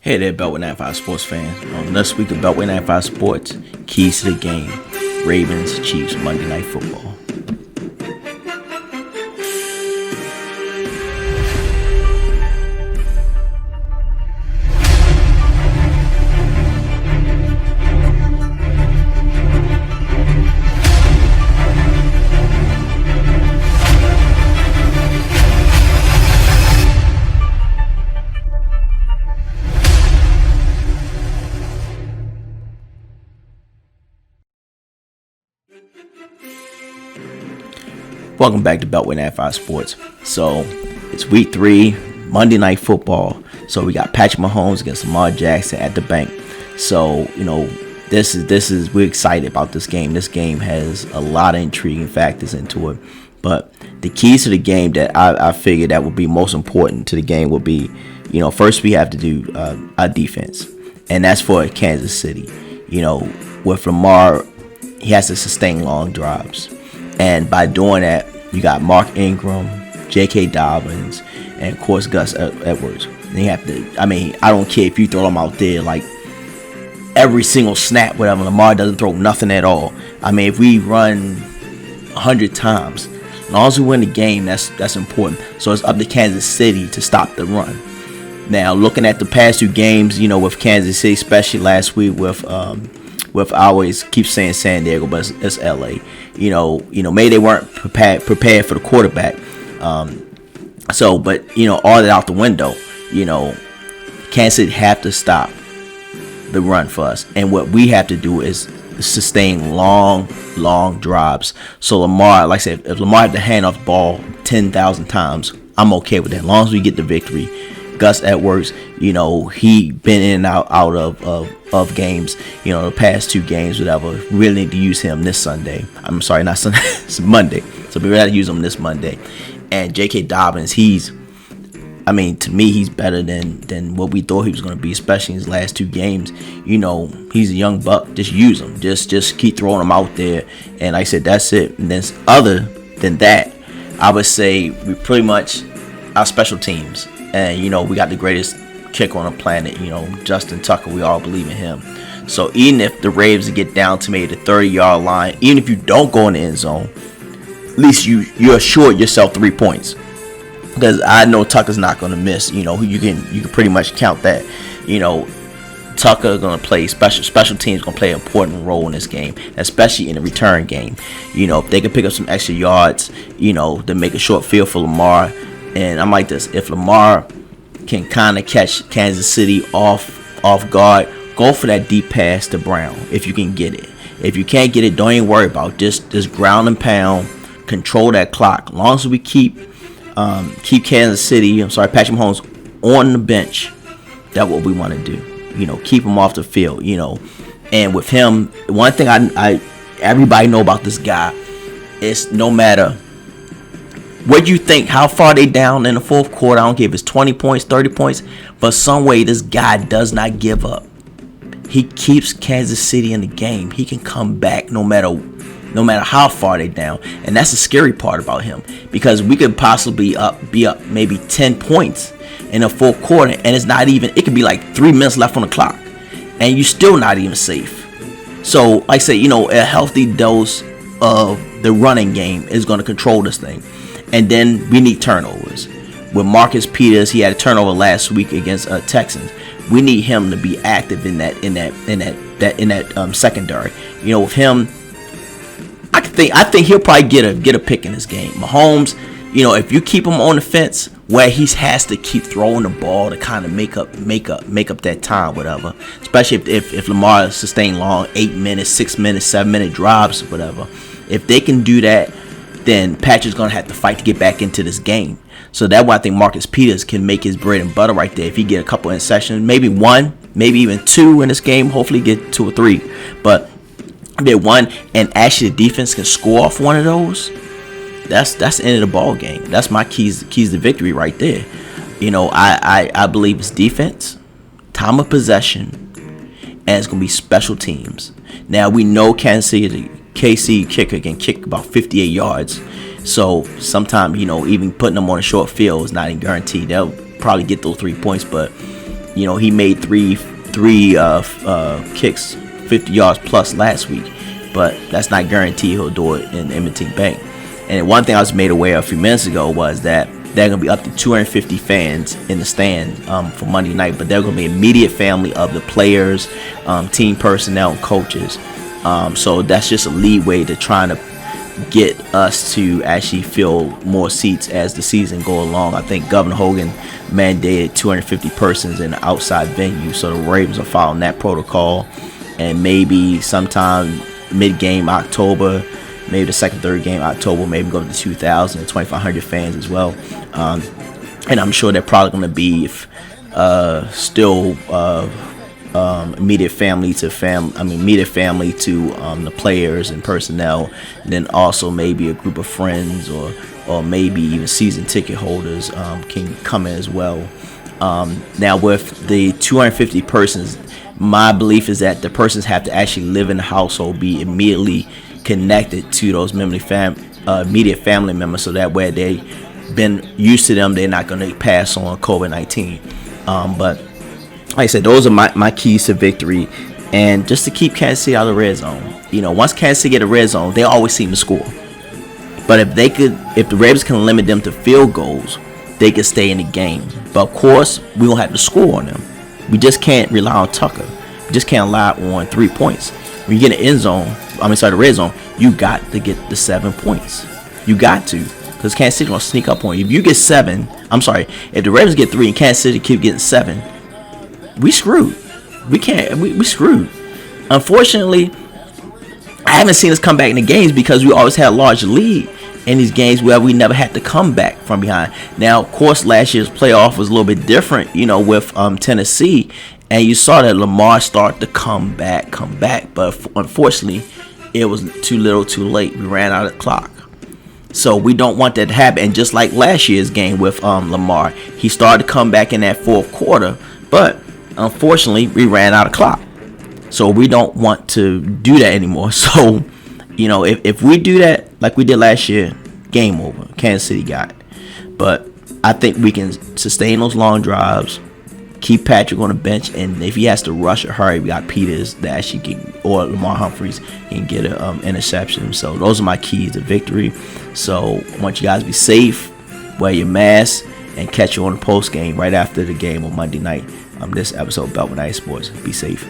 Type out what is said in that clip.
Hey there, Beltway 95 sports fans. On this week of Beltway 95 Sports, keys to the game: Ravens, Chiefs, Monday Night Football. Welcome back to Beltway 95 Sports. So it's week 3, Monday Night Football. So we got Patrick Mahomes against Lamar Jackson at the bank. So we're excited about this game. This game has a lot of intriguing factors into it. But the keys to the game that I figured that would be most important to the game would be, first we have to do our defense, and that's for Kansas City. With Lamar, he has to sustain long drives. And by doing that, you got Mark Ingram, J.K. Dobbins, and of course Gus Edwards. And you have to, I don't care if you throw them out there like every single snap, whatever. Lamar doesn't throw nothing at all. If we run 100 times, as long as we win the game, that's important. So it's up to Kansas City to stop the run. Now, looking at the past 2 games, with Kansas City, especially last week with I always keep saying San Diego, but it's LA. Maybe they weren't prepared for the quarterback. But all that out the window. Kansas City have to stop the run for us, and what we have to do is sustain long drives. So Lamar, like I said, if Lamar had to hand off the ball 10,000 times, I'm okay with that, as long as we get the victory. Gus Edwards, he been in and out of games, the past 2 games, whatever. Really need to use him this Sunday. I'm sorry, not Sunday, it's Monday. So we gotta use him this Monday. And J.K. Dobbins, to me, he's better than what we thought he was going to be, especially in his last 2 games. He's a young buck. Just use him. Just keep throwing him out there. And like I said, that's it. And then other than that, I would say we pretty much our special teams. And, we got the greatest kicker on the planet, Justin Tucker. We all believe in him. So even if the Ravens get down to maybe the 30-yard line, even if you don't go in the end zone, at least you assured yourself 3 points. Because I know Tucker's not going to miss. You can pretty much count that. Tucker going to play special teams, going to play an important role in this game, especially in the return game. If they can pick up some extra yards, to make a short field for Lamar. And I'm like this: if Lamar can kind of catch Kansas City off guard, go for that deep pass to Brown if you can get it. If you can't get it, don't even worry about it. Just ground and pound, control that clock. As long as we keep Kansas City, Patrick Mahomes on the bench, that's what we want to do. Keep him off the field. And with him, one thing I everybody know about this guy is no matter what you think, how far they down in the fourth quarter, I don't care if it's 20 points, 30 points, but some way this guy does not give up. He keeps Kansas City in the game. He can come back no matter how far they down. And that's the scary part about him, because we could possibly be up maybe 10 points in the fourth quarter, and it could be like 3 minutes left on the clock, and you're still not even safe. So, like I say, a healthy dose of the running game is going to control this thing. And then we need turnovers. With Marcus Peters, he had a turnover last week against Texans. We need him to be active in that secondary. With him, I think he'll probably get a pick in this game. Mahomes, if you keep him on the fence where he has to keep throwing the ball to kind of make up that time, whatever. Especially if Lamar sustained long 8 minutes, 6 minutes, 7 minute drives, whatever. If they can do that, then Patrick's going to have to fight to get back into this game. So that's why I think Marcus Peters can make his bread and butter right there. If he get a couple interceptions, maybe 1, maybe even 2 in this game, hopefully get 2 or 3. But if they 1 and actually the defense can score off one of those, that's the end of the ball game. That's my keys to victory right there. I believe it's defense, time of possession, and it's going to be special teams. Now we know Kansas City, KC kicker can kick about 58 yards. So sometimes, even putting them on a short field is not even guaranteed. They'll probably get those 3 points, but He made three kicks 50 yards plus last week, but that's not guaranteed he'll do it in M&T Bank. And one thing I was made aware of a few minutes ago was that they're going to be up to 250 fans in the stand for Monday night, but they're going to be immediate family of the players, team personnel, and coaches. So that's just a leeway to trying to get us to actually fill more seats as the season go along. I think Governor Hogan mandated 250 persons in the outside venue, so the Ravens are following that protocol. And maybe sometime mid-game October, maybe the second, third game October, maybe go to 2,000 and 2,500 fans as well. And I'm sure they're probably going to be still immediate family to the players and personnel, and then also maybe a group of friends or maybe even season ticket holders can come in as well. Now with the 250 persons, my belief is that the persons have to actually live in the household, be immediately connected to those immediate family members, so that way they've been used to them, they're not going to pass on COVID-19. But like I said, those are my keys to victory, and just to keep Kansas City out of the red zone. Once Kansas City get a red zone, they always seem to score. But if the Ravens can limit them to field goals, they can stay in the game. But of course, we don't have to score on them. We just can't rely on Tucker. We just can't rely on 3 points. When you get in the red zone, you got to get the 7 points. You got to, because Kansas City gonna sneak up on you. If you get 7, if the Ravens get 3 and Kansas City keep getting 7, we screwed. We screwed. Unfortunately, I haven't seen us come back in the games because we always had a large lead in these games where we never had to come back from behind. Now, of course, last year's playoff was a little bit different, with Tennessee, and you saw that Lamar start to come back. But unfortunately, it was too little, too late. We ran out of the clock. So we don't want that to happen. And just like last year's game with Lamar, he started to come back in that fourth quarter, but unfortunately, we ran out of clock. So we don't want to do that anymore. So, if we do that like we did last year, game over. Kansas City got it. But I think we can sustain those long drives, keep Patrick on the bench, and if he has to rush or hurry, we got Peters that actually or Lamar Humphreys can get an interception. So those are my keys to victory. So I want you guys to be safe, wear your mask, and catch you on the post game right after the game on Monday night. This episode of Beltway Sports. Be safe.